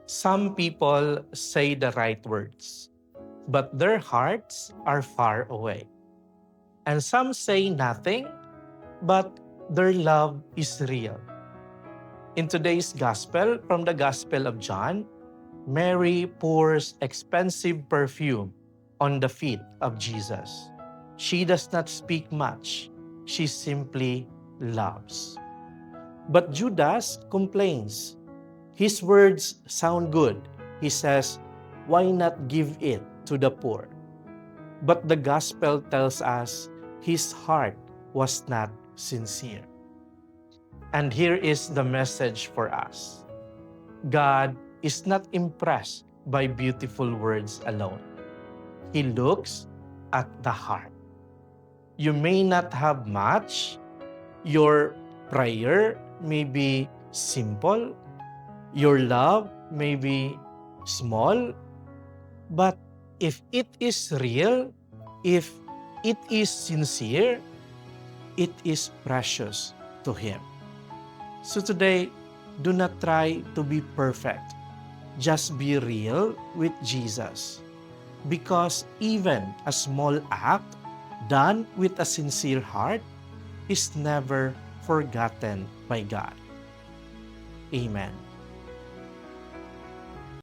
Some people say the right words, but their hearts are far away. And some say nothing, but their love is real. In today's gospel, from the Gospel of John, Mary pours expensive perfume on the feet of Jesus. She does not speak much, she simply loves. But Judas complains. His words sound good. He says, "Why not give it to the poor?" But the gospel tells us his heart was not sincere. And here is the message for us: God is not impressed by beautiful words alone. He looks at the heart. You may not have much, your prayer may be simple, your love may be small, but if it is real, if it is sincere, it is precious to Him. So today, do not try to be perfect. Just be real with Jesus. Because even a small act done with a sincere heart is never forgotten by God. Amen.